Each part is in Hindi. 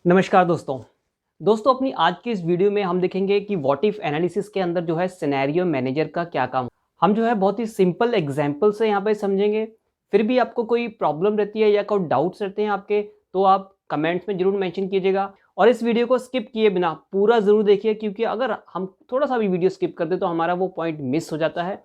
नमस्कार दोस्तों अपनी आज की इस वीडियो में हम देखेंगे कि व्हाट इफ एनालिसिस के अंदर जो है सिनेरियो मैनेजर का क्या काम। हम जो है बहुत ही सिंपल एग्जांपल से यहाँ पे समझेंगे। फिर भी आपको कोई प्रॉब्लम रहती है या कोई डाउट्स रहते हैं आपके, तो आप कमेंट्स में जरूर मेंशन कीजिएगा। और इस वीडियो को स्किप किए बिना पूरा जरूर देखिए, क्योंकि अगर हम थोड़ा सा भी वीडियो स्किप कर दे तो हमारा वो पॉइंट मिस हो जाता है।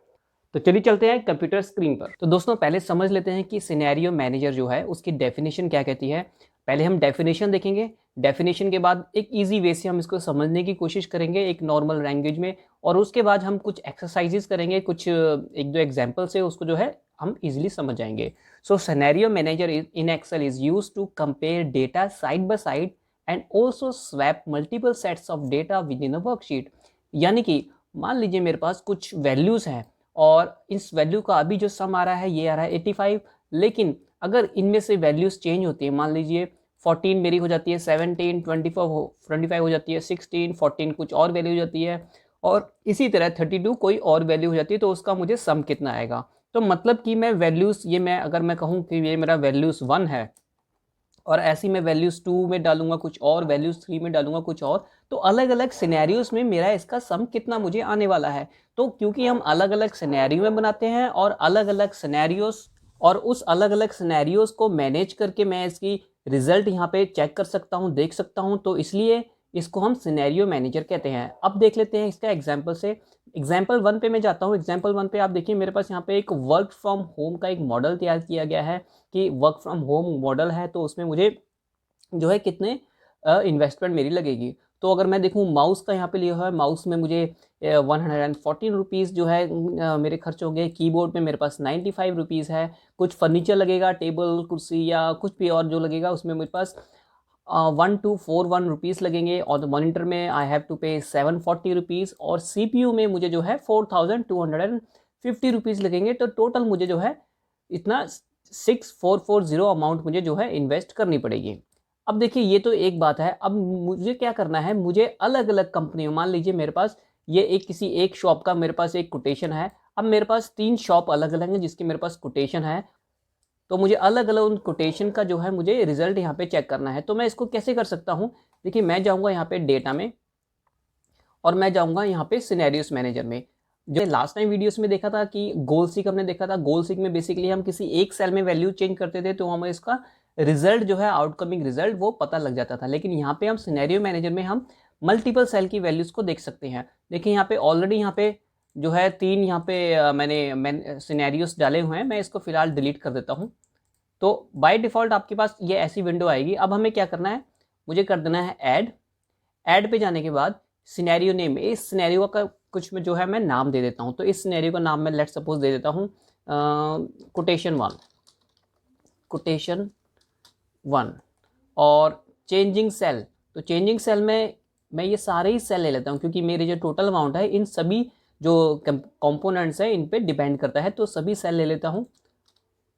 तो चलिए चलते हैं कंप्यूटर स्क्रीन पर। तो दोस्तों पहले समझ लेते हैं कि सिनेरियो मैनेजर जो है उसकी डेफिनेशन क्या कहती है। पहले हम डेफिनेशन देखेंगे। डेफिनेशन के बाद एक इजी वे से हम इसको समझने की कोशिश करेंगे एक नॉर्मल लैंग्वेज में, और उसके बाद हम कुछ एक्सरसाइजेस करेंगे, कुछ एक दो एग्जांपल से उसको जो है हम इजीली समझ जाएंगे। So scenario manager in excel is used to compare data side by side and also swap multiple sets of data within a worksheet. यानी कि मान लीजिए मेरे पास कुछ वैल्यूज हैं और इस वैल्यू का अभी जो सम आ रहा है ये आ रहा है 85, लेकिन अगर इनमें से वैल्यूज चेंज होती है, मान लीजिए 14 मेरी हो जाती है 17, 25 हो जाती है 16, 14 कुछ और वैल्यू हो जाती है, और इसी तरह 32 कोई और वैल्यू हो जाती है, तो उसका मुझे सम कितना आएगा। तो मतलब कि मैं वैल्यूज ये मैं अगर मैं कहूँ कि ये मेरा वैल्यूज 1 है और ऐसी मैं वैल्यूज 2 में डालूंगा कुछ और, वैल्यूज 3 में डालूंगा कुछ और, तो अलग अलग सिनेरियोज में मेरा इसका सम कितना मुझे आने वाला है। तो क्योंकि हम अलग अलग सिनेरियो में बनाते हैं और अलग अलग सिनेरियोज और उस अलग अलग सिनेरियोज को मैनेज करके मैं इसकी रिजल्ट यहाँ पे चेक कर सकता हूँ, देख सकता हूँ, तो इसलिए इसको हम सिनेरियो मैनेजर कहते हैं। अब देख लेते हैं इसका एग्जाम्पल से। एग्जाम्पल 1 पे मैं जाता हूँ। एग्जाम्पल 1 पे आप देखिए मेरे पास यहाँ पे एक वर्क फ्रॉम होम का एक मॉडल तैयार किया गया है कि वर्क फ्रॉम होम मॉडल है, तो उसमें मुझे जो है कितने इन्वेस्टमेंट मेरी लगेगी। तो अगर मैं देखूँ माउस का यहाँ पे लिया हुआ है, माउस में मुझे 114 रुपीज़ जो है मेरे खर्च होंगे। कीबोर्ड में मेरे पास 95 रुपीज़ है। कुछ फर्नीचर लगेगा, टेबल कुर्सी या कुछ भी और जो लगेगा उसमें मेरे पास 1241 रुपीज़ लगेंगे। और मॉनिटर में आई हैव टू पे 740 रुपीज़, और CPU में मुझे जो है 4250 रुपीज़ लगेंगे। तो टोटल मुझे जो है इतना 6440 अमाउंट मुझे जो है इन्वेस्ट करनी पड़ेगी। अब देखिए ये तो एक बात है। अब मुझे क्या करना है, मुझे अलग अलग कंपनियों, मान लीजिए मेरे पास ये एक किसी एक शॉप का मेरे पास एक कोटेशन है। अब मेरे पास 3 शॉप अलग अलग हैं जिसकी मेरे पास कोटेशन है, तो मुझे अलग अलग उन कोटेशन का जो है मुझे रिजल्ट यहाँ पे चेक करना है। तो मैं इसको कैसे कर सकता हूँ, देखिए मैं जाऊँगा यहाँ पे डेटा में और मैं जाऊँगा यहाँ पे सिनेरियोस मैनेजर में। जो लास्ट टाइम वीडियोस में देखा था कि गोल सीक हमने देखा था, गोल सीक में बेसिकली हम किसी एक सेल में वैल्यू चेंज करते थे तो हमें इसका रिजल्ट जो है आउटकमिंग रिजल्ट वो पता लग जाता था। लेकिन यहाँ पे हम सिनेरियो मैनेजर में हम मल्टीपल सेल की वैल्यूज को देख सकते हैं। देखिए यहाँ पे ऑलरेडी यहाँ पे जो है 3 यहाँ पे मैंने सिनेरियोस डाले हुए हैं। मैं इसको फिलहाल डिलीट कर देता हूँ। तो बाय डिफ़ॉल्ट आपके पास ये ऐसी विंडो आएगी। अब हमें क्या करना है, मुझे कर देना है ऐड। ऐड पे जाने के बाद सिनेरियो नेम, इस सिनेरियो का कुछ में जो है मैं नाम दे देता हूँ। तो इस सिनेरियो का नाम मैं लेट सपोज दे देता हूँ कोटेशन 1, कोटेशन 1। और चेंजिंग सेल, तो चेंजिंग सेल में मैं ये सारे ही सेल ले लेता हूँ, क्योंकि मेरी जो टोटल अमाउंट है इन सभी जो कंपोनेंट्स हैं इन पे डिपेंड करता है। तो सभी सेल ले लेता हूँ,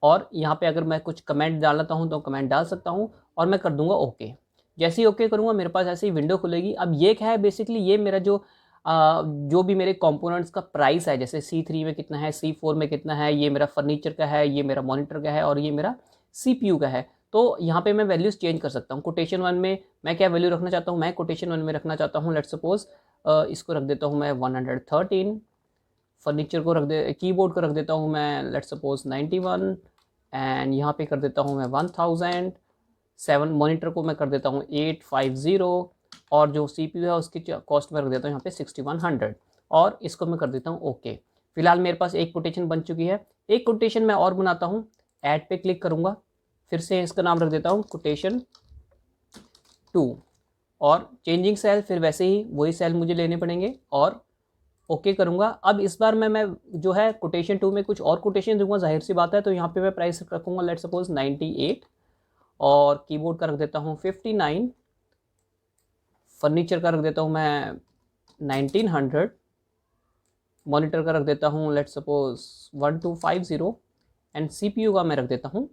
और यहाँ पे अगर मैं कुछ कमेंट डालता हूँ तो कमेंट डाल सकता हूँ, और मैं कर दूंगा ओके। जैसे ही ओके करूँगा मेरे पास ऐसी विंडो खुलेगी। अब ये क्या है, बेसिकली ये मेरा जो भी मेरे कंपोनेंट्स का प्राइस है, जैसे C3 में कितना है, C4 में कितना है, ये मेरा फर्नीचर का है, ये मेरा मॉनिटर का है, और ये मेरा CPU का है। तो यहाँ पे मैं वैल्यूज़ चेंज कर सकता हूँ। कोटेशन 1 में मैं क्या वैल्यू रखना चाहता हूँ, मैं कोटेशन 1 में रखना चाहता हूँ लेट सपोज इसको रख देता हूँ मैं 113। फर्नीचर को रख दे, कीबोर्ड को रख देता हूँ मैं लेट सपोज 91, एंड यहाँ पे कर देता हूँ मैं 1007। मॉनिटर को मैं कर देता हूँ 850, और जो CPU है उसकी कॉस्ट में रख देता हूँ यहाँ पे 6100, और इसको मैं कर देता हूँ ओके। फिलहाल मेरे पास एक कोटेशन बन चुकी है। एक कोटेशन मैं और बनाता हूँ, ऐड पे क्लिक करूँगा, फिर से इसका नाम रख देता हूँ कोटेशन 2, और चेंजिंग सेल फिर वैसे ही वही सेल मुझे लेने पड़ेंगे, और ओके करूँगा। अब इस बार मैं जो है कोटेशन 2 में कुछ और कोटेशन दूंगा, जाहिर सी बात है। तो यहाँ पे मैं प्राइस रखूँगा लेट सपोज 98, और कीबोर्ड का रख देता हूँ 59, फर्नीचर का रख देता हूँ मैं 1900, मॉनिटर का रख देता हूँ लेट सपोज 1250, एंड CPU का मैं रख देता हूँ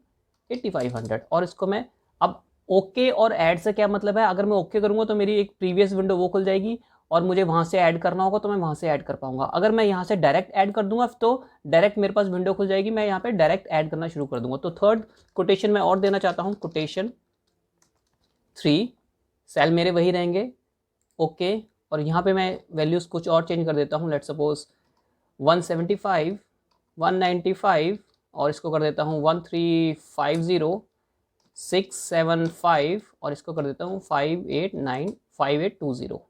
8500। और इसको मैं अब ओके और ऐड से क्या मतलब है, अगर मैं ओके करूँगा तो मेरी एक प्रीवियस विंडो वो खुल जाएगी, और मुझे वहाँ से ऐड करना होगा तो मैं वहाँ से ऐड कर पाऊंगा। अगर मैं यहाँ से डायरेक्ट ऐड कर दूंगा तो डायरेक्ट मेरे पास विंडो खुल जाएगी, मैं यहाँ पे डायरेक्ट ऐड करना शुरू कर दूंगा। तो थर्ड कोटेशन मैं और देना चाहता हूँ, कोटेशन 3 सेल मेरे वही रहेंगे, ओके। और यहाँ पे मैं वैल्यूज़ कुछ और चेंज कर देता हूँ, लेट्स सपोज 175, 195 और इसको कर देता हूँ 1350, 675 और इसको कर देता हूँ 589, 5820,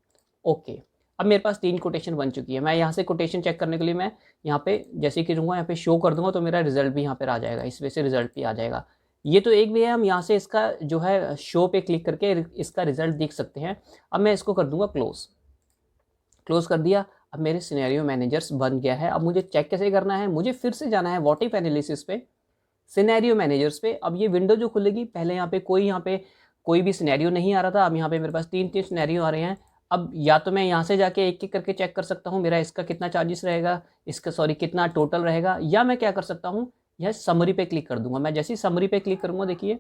ओके। अब मेरे पास 3 कोटेशन बन चुकी है। मैं यहाँ से कोटेशन चेक करने के लिए मैं यहाँ पे जैसे कि दूंगा, यहाँ पे शो कर दूंगा तो मेरा रिजल्ट भी यहाँ पर आ जाएगा, इस वजह से रिजल्ट भी आ जाएगा। ये तो एक वे है, हम यहाँ से इसका जो है शो पे क्लिक करके इसका रिजल्ट देख सकते हैं। अब मैं इसको कर दूंगा क्लोज कर दिया। अब मेरे सिनेरियो मैनेजर्स बन गया है। अब मुझे चेक कैसे करना है, मुझे फिर से जाना है व्हाट इफ एनालिसिस पे, सिनेरियो मैनेजर्स पे। अब ये विंडो जो खुलेगी, पहले यहाँ पे कोई भी सिनेरियो नहीं आ रहा था, अब यहाँ पे मेरे पास 3 सिनेरियो आ रहे हैं। अब या तो मैं यहाँ से जाके एक एक करके चेक कर सकता हूँ मेरा इसका कितना चार्जेस रहेगा, इसका कितना टोटल रहेगा, या मैं क्या कर सकता हूँ, यह समरी पे क्लिक कर दूंगा। मैं जैसे ही समरी पे क्लिक करूँगा, देखिए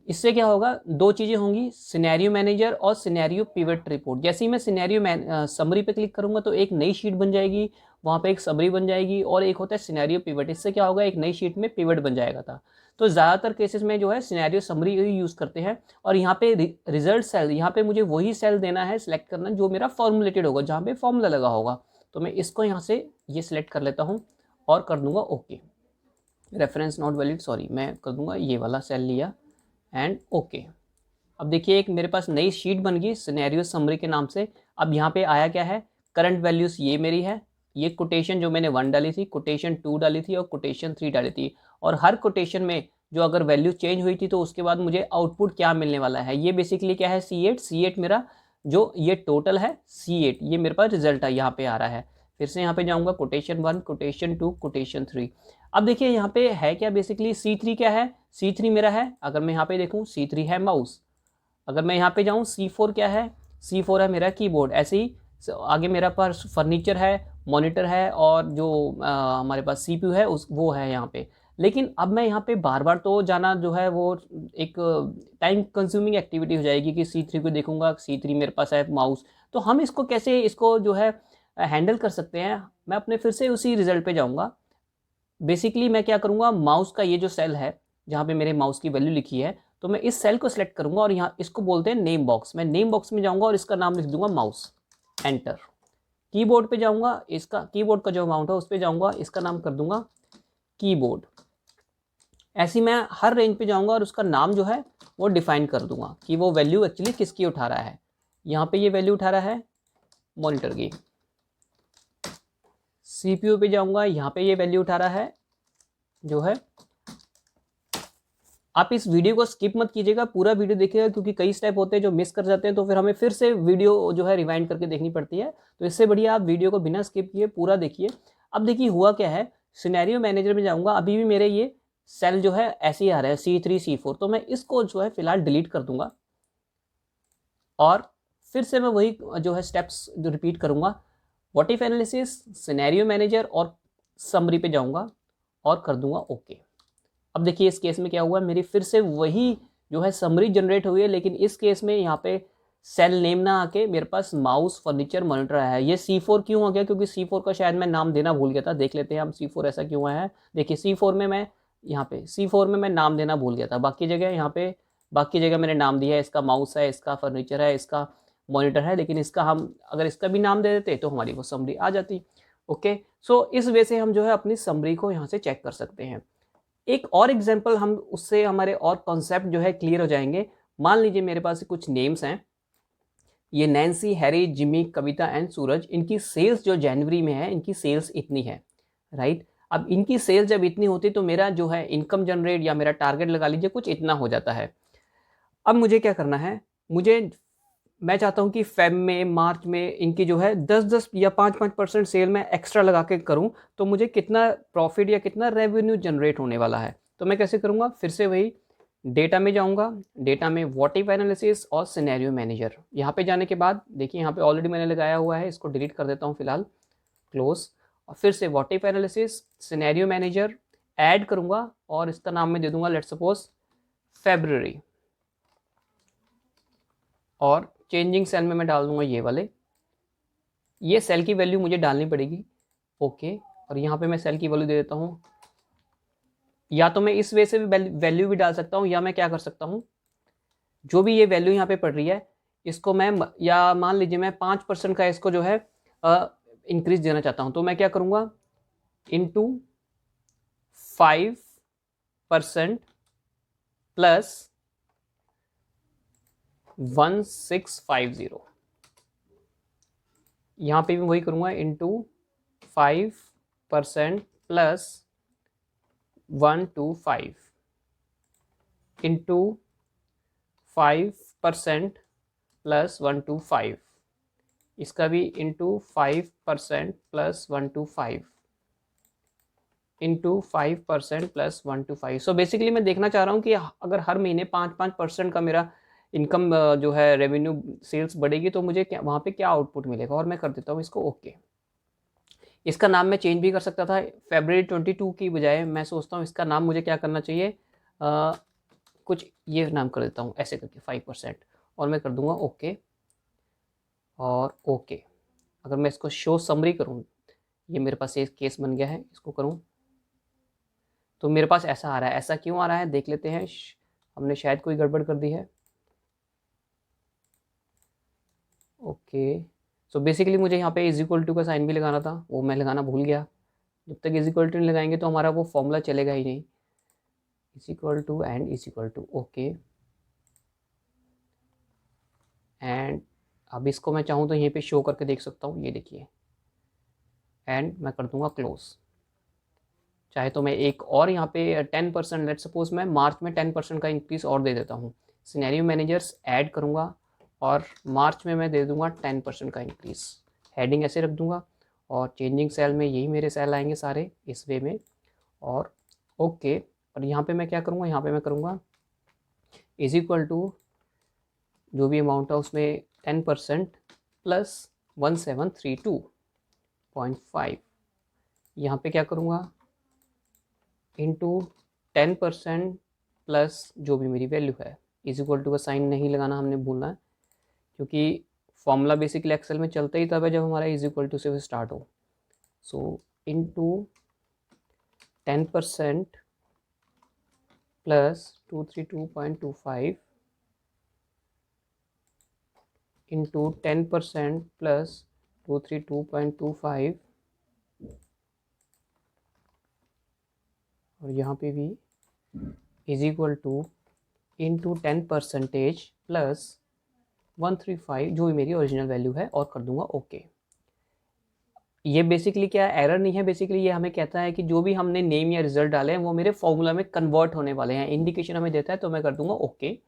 इससे क्या होगा, 2 चीज़ें होंगी, सिनेरियो मैनेजर और सिनेरियो पिवट रिपोर्ट। जैसे ही मैं सिनेरियो समरी पे क्लिक करूंगा तो एक नई शीट बन जाएगी, वहाँ पे एक समरी बन जाएगी और एक होता है सिनेरियो पिवट। इससे क्या होगा, एक नई शीट में पिवट बन जाएगा था। तो ज़्यादातर केसेस में जो है सिनेरियो समरी ही यूज़ करते हैं। और यहाँ पे रिजल्ट सेल, यहाँ पे मुझे वही सेल देना है, सिलेक्ट करना जो मेरा फॉर्मुलेटेड होगा, जहाँ पे फॉर्मूला लगा होगा। तो मैं इसको यहाँ से ये सिलेक्ट कर लेता हूँ और कर दूंगा okay. Reference not valid, sorry, मैं कर दूंगा ये वाला सेल लिया एंड ओके। अब देखिए एक मेरे पास नई शीट बन गई सिनेरियो समरी के नाम से। अब यहाँ पे आया क्या है, करंट वैल्यूज़ ये मेरी है, ये कोटेशन जो मैंने 1 डाली थी, कोटेशन 2 डाली थी और कोटेशन 3 डाली थी। और हर कोटेशन में जो अगर वैल्यू चेंज हुई थी तो उसके बाद मुझे आउटपुट क्या मिलने वाला है। ये बेसिकली क्या है, C8 मेरा जो ये टोटल है, C8 ये मेरे पास रिजल्ट है, यहाँ पे आ रहा है। फिर से यहाँ पे जाऊँगा, कोटेशन 1, कोटेशन 2, कोटेशन 3। अब देखिए यहाँ पे है क्या, बेसिकली C3 क्या है, C3 मेरा है, अगर मैं यहाँ पे देखूँ C3 है माउस। अगर मैं यहाँ पे जाऊँ C4 क्या है, C4 है मेरा कीबोर्ड। ऐसे ही आगे मेरा पास फर्नीचर है, मॉनिटर है और जो हमारे पास CPU है उस वो है यहाँ पे। लेकिन अब मैं यहाँ पे बार बार तो जाना जो है वो एक टाइम कंज्यूमिंग एक्टिविटी हो जाएगी कि C3 को देखूंगा, C3 मेरे पास है माउस। तो हम इसको कैसे इसको जो है हैंडल कर सकते हैं, मैं अपने फिर से उसी रिजल्ट पे जाऊँगा। बेसिकली मैं क्या करूँगा, माउस का ये जो सेल है जहाँ पे मेरे माउस की वैल्यू लिखी है, तो मैं इस सेल को सिलेक्ट करूँगा और यहाँ इसको बोलते हैं नेम बॉक्स। मैं नेम बॉक्स में जाऊँगा और इसका नाम लिख दूंगा माउस, एंटर। कीबोर्ड पे जाऊँगा, इसका कीबोर्ड का जो अमाउंट है उस पर जाऊँगा, इसका नाम कर दूंगा कीबोर्ड। ऐसे मैं हर रेंज पे जाऊँगा और उसका नाम जो है वो डिफाइन कर दूंगा कि वो वैल्यू एक्चुअली किसकी उठा रहा है। यहाँ पे ये वैल्यू उठा रहा है मॉनिटर की। CPU पे जाऊँगा, यहाँ पे ये वैल्यू उठा रहा है जो है। आप इस वीडियो को स्किप मत कीजिएगा, पूरा वीडियो देखिएगा, क्योंकि कई स्टेप होते हैं जो मिस कर जाते हैं तो फिर हमें फिर से वीडियो जो है रिवाइंड करके देखनी पड़ती है। तो इससे बढ़िया आप वीडियो को बिना स्किप किए पूरा देखिए। अब देखिए हुआ क्या है, सिनेरियो मैनेजर में जाऊँगा, अभी भी मेरे ये सेल जो है ऐसे ही आ रहा है C3 C4, तो मैं इसको जो है फिलहाल डिलीट कर दूंगा और फिर से मैं वही जो है स्टेप्स जो रिपीट करूँगा। What if analysis, scenario manager और समरी पे जाऊँगा और कर दूंगा ओके। अब देखिए इस केस में क्या हुआ, मेरी फिर से वही जो है समरी जनरेट हुई है, लेकिन इस केस में यहाँ पे सेल नेम ना आके मेरे पास माउस, फर्नीचर, मॉनिटर आया है। ये C4 क्यों हो गया, क्योंकि C4 का शायद मैं नाम देना भूल गया था। देख लेते हैं हम C4 ऐसा क्यों आया है। देखिए C4 में मैं यहाँ पे C4 में मैं नाम देना भूल गया था, बाकी जगह यहाँ पे बाकी जगह मैंने नाम दिया है, इसका माउस है, इसका फर्नीचर है, इसका मॉनिटर है, लेकिन इसका हम अगर इसका भी नाम दे देते तो हमारी वो समरी आ जाती। ओके, सो इस वे से हम जो है अपनी समरी को यहाँ से चेक कर सकते हैं। एक और एग्जांपल, हम उससे हमारे और कॉन्सेप्ट जो है क्लियर हो जाएंगे। मान लीजिए मेरे पास कुछ नेम्स हैं, ये Nancy, Harry, Jimmy, Kavita and Suraj. इनकी सेल्स जो जनवरी में है, इनकी सेल्स इतनी है, राइट। अब इनकी सेल्स जब इतनी होती तो मेरा जो है इनकम जनरेट या मेरा टारगेट लगा लीजिए कुछ इतना हो जाता है। अब मुझे क्या करना है, मैं चाहता हूँ कि फेब में, मार्च में इनकी जो है 10-10 या 5-5% सेल में एक्स्ट्रा लगा के करूँ तो मुझे कितना प्रॉफिट या कितना रेवेन्यू जनरेट होने वाला है। तो मैं कैसे करूँगा, फिर से वही डेटा में जाऊँगा, डेटा में व्हाट इफ एनालिसिस और सिनेरियो मैनेजर। यहाँ पे जाने के बाद देखिए यहाँ पे ऑलरेडी मैंने लगाया हुआ है, इसको डिलीट कर देता हूँ फिलहाल, क्लोज। और फिर से what if analysis, scenario manager add करूँगा और इसका नाम मैं दे दूँगा लेट्स सपोज फेब्रुअरी, और चेंजिंग सेल में मैं डाल दूंगा ये वाले, ये सेल की वैल्यू मुझे डालनी पड़ेगी, ओके। और यहाँ पे मैं सेल की वैल्यू दे देता हूँ, या तो मैं इस वे से भी वैल्यू भी डाल सकता हूँ, या मैं क्या कर सकता हूँ, जो भी ये वैल्यू यहाँ पे पड़ रही है इसको मैं या मान लीजिए मैं 5% का इसको जो है इंक्रीज देना चाहता हूँ, तो मैं क्या करूँगा, इंटू 5% प्लस 1650, यहाँ पे भी वही करूँगा, इंटू 5% प्लस 125 इंटू 5% प्लस 125, इसका भी into 5% plus 125 into 5% plus 125। So basically मैं देखना चाह रहा हूँ कि अगर हर महीने 5% का मेरा इनकम जो है रेवेन्यू सेल्स बढ़ेगी तो मुझे क्या वहाँ पे क्या आउटपुट मिलेगा, और मैं कर देता हूँ इसको ओके। इसका नाम मैं चेंज भी कर सकता था, February 22 की बजाय मैं सोचता हूँ इसका नाम मुझे क्या करना चाहिए, कुछ ये नाम कर देता हूँ ऐसे करके 5%, और मैं कर दूंगा ओके और ओके। अगर मैं इसको शो समरी करूँ, ये मेरे पास एक केस बन गया है, इसको करूँ तो मेरे पास ऐसा आ रहा है। ऐसा क्यों आ रहा है देख लेते हैं, हमने शायद कोई गड़बड़ कर दी है। ओके, सो बेसिकली मुझे यहाँ पे इज इक्वल टू का साइन भी लगाना था, वो मैं लगाना भूल गया। जब तक इज इक्वल टू नहीं लगाएंगे तो हमारा वो फॉर्मूला चलेगा ही नहीं। Is equal to and is equal to okay, and अब इसको मैं चाहूँ तो यहीं पे शो करके देख सकता हूँ, ये देखिए, एंड मैं कर दूंगा क्लोज। चाहे तो मैं एक और यहाँ पे 10%, लेट सपोज मैं मार्च में 10% का इंक्रीज और दे देता हूँ, सिनेरियो मैनेजर्स ऐड करूँगा और मार्च में मैं दे दूँगा 10% का इंक्रीज, हेडिंग ऐसे रख दूँगा और चेंजिंग सेल में यही मेरे सेल आएंगे सारे इस वे में, और ओके। और यहाँ पे मैं क्या करूँगा, यहाँ पे मैं करूँगा इज इक्वल टू जो भी अमाउंट है उसमें 10% प्लस 1732.5, यहाँ पे क्या करूँगा इंटू 10% प्लस जो भी मेरी वैल्यू है, इज इक्वल टू का साइन नहीं लगाना हमने भूलना है, क्योंकि फॉर्मूला बेसिकली एक्सेल में चलता ही तब है जब हमारा इज इक्वल टू से स्टार्ट हो। So into 10% plus 232.25 into 10% plus 232.25, और यहाँ पे भी is equal two into 10% plus 135 जो भी मेरी ओरिजिनल वैल्यू है, और कर दूंगा ओके। ये बेसिकली क्या एरर नहीं है, बेसिकली ये हमें कहता है कि जो भी हमने नेम या रिजल्ट डाले हैं वो मेरे फॉर्मूला में कन्वर्ट होने वाले हैं, इंडिकेशन हमें देता है, तो मैं कर दूंगा ओके।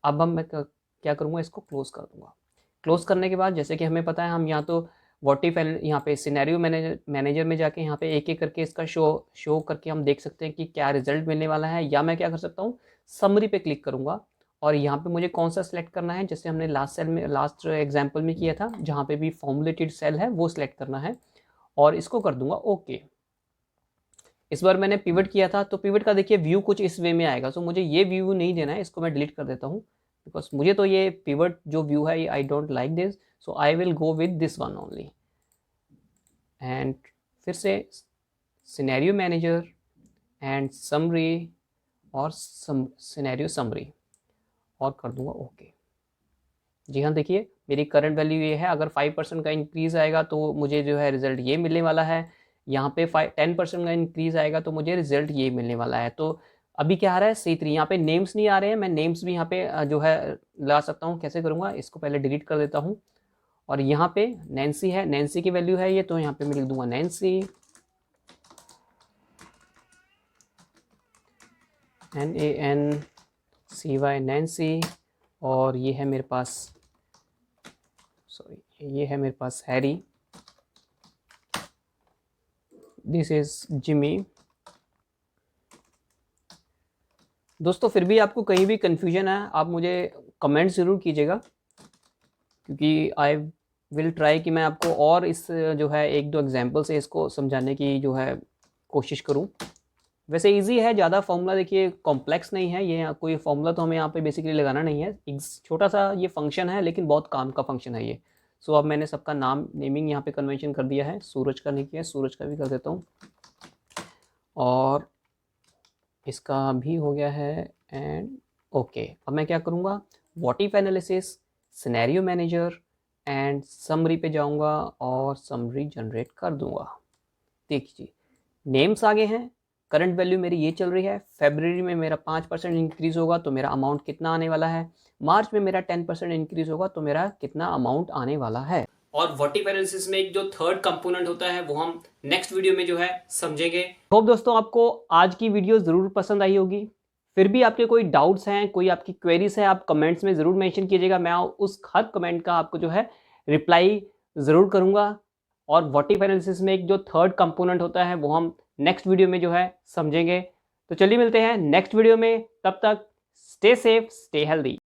अब मैं क्या करूँगा, इसको क्लोज कर दूंगा। क्लोज करने के बाद जैसे कि हमें पता है, हम यहाँ तो व्हाट इफ यहाँ पे सिनेरियो मैनेजर में जाके यहाँ पे एक एक करके इसका शो करके हम देख सकते हैं कि क्या रिजल्ट मिलने वाला है, या मैं क्या कर सकता हूँ समरी पे क्लिक करूँगा और यहाँ पे मुझे कौन सा सेलेक्ट करना है, जैसे हमने लास्ट एग्जाम्पल में किया था, जहाँ पे भी फॉर्मुलेटेड सेल है वो सिलेक्ट करना है, और इसको कर दूंगा ओके। इस बार मैंने पिवट किया था, तो पिवट का देखिए व्यू कुछ इस वे में आएगा, सो मुझे ये व्यू नहीं देना है, इसको मैं डिलीट कर देता हूँ, बिकॉज मुझे तो ये पिवट जो व्यू है I don't like this, so I will go with this one only. And फिर से सिनेरियो मैनेजर एंड समरी और सिनेरियो समरी, और कर दूंगा ओके। जी हाँ, देखिए मेरी करंट वैल्यू ये है, अगर 5% का इंक्रीज़ आएगा तो मुझे जो है रिजल्ट ये मिलने वाला है, यहाँ पे 10% का इंक्रीज़ आएगा तो मुझे रिजल्ट ये मिलने वाला है। तो अभी क्या आ रहा है C3, यहाँ पे नेम्स नहीं आ रहे हैं, मैं नेम्स भी यहाँ पे जो है ला सकता हूँ। कैसे करूँगा, इसको पहले डिलीट कर देता हूँ, और यहाँ पे नैन्सी है, नैन्सी की वैल्यू है ये, तो यहाँ पे मैं लिख दूंगा नैन्सी, NANCY नैन्सी, और ये है मेरे पास, सॉरी ये है मेरे पास हैरी, दिस इज जिमी। दोस्तों फिर भी आपको कहीं भी कन्फ्यूजन है आप मुझे कमेंट ज़रूर कीजिएगा, क्योंकि आई विल ट्राई कि मैं आपको और इस जो है एक दो एग्जांपल से इसको समझाने की जो है कोशिश करूं। वैसे इजी है, ज़्यादा फॉर्मूला देखिए कॉम्प्लेक्स नहीं है, ये कोई फॉर्मूला तो हमें यहाँ पे बेसिकली लगाना नहीं है, एक छोटा सा ये फंक्शन है लेकिन बहुत काम का फंक्शन है ये। सो अब मैंने सबका नेमिंग यहाँ पे कन्वेंशन कर दिया है, सूरज का नहीं किया, सूरज का भी कर देता हूँ, और इसका भी हो गया है, एंड ओके। अब मैं क्या करूँगा, what if analysis, scenario manager and summary पे जाऊंगा और समरी जनरेट कर दूंगा। देखिए नेम्स आगे हैं, करंट वैल्यू मेरी ये चल रही है, फरवरी में मेरा 5% इंक्रीज होगा तो मेरा अमाउंट कितना आने वाला है, मार्च में मेरा 10% इंक्रीज होगा तो मेरा कितना अमाउंट आने वाला है। और व्हाट इफ एनालिसिस में एक जो थर्ड कंपोनेंट होता है वो हम नेक्स्ट वीडियो में जो है समझेंगे। होप दोस्तों आपको आज की वीडियो ज़रूर पसंद आई होगी। फिर भी आपके कोई डाउट्स हैं, कोई आपकी क्वेरीज है, आप कमेंट्स में ज़रूर मेंशन कीजिएगा। मैं उस हर कमेंट का आपको जो है रिप्लाई ज़रूर करूँगा। और व्हाट इफ एनालिसिस में एक जो थर्ड कंपोनेंट होता है वो हम नेक्स्ट वीडियो में जो है समझेंगे। तो चलिए मिलते हैं नेक्स्ट वीडियो में, तब तक स्टे सेफ, स्टे हेल्दी।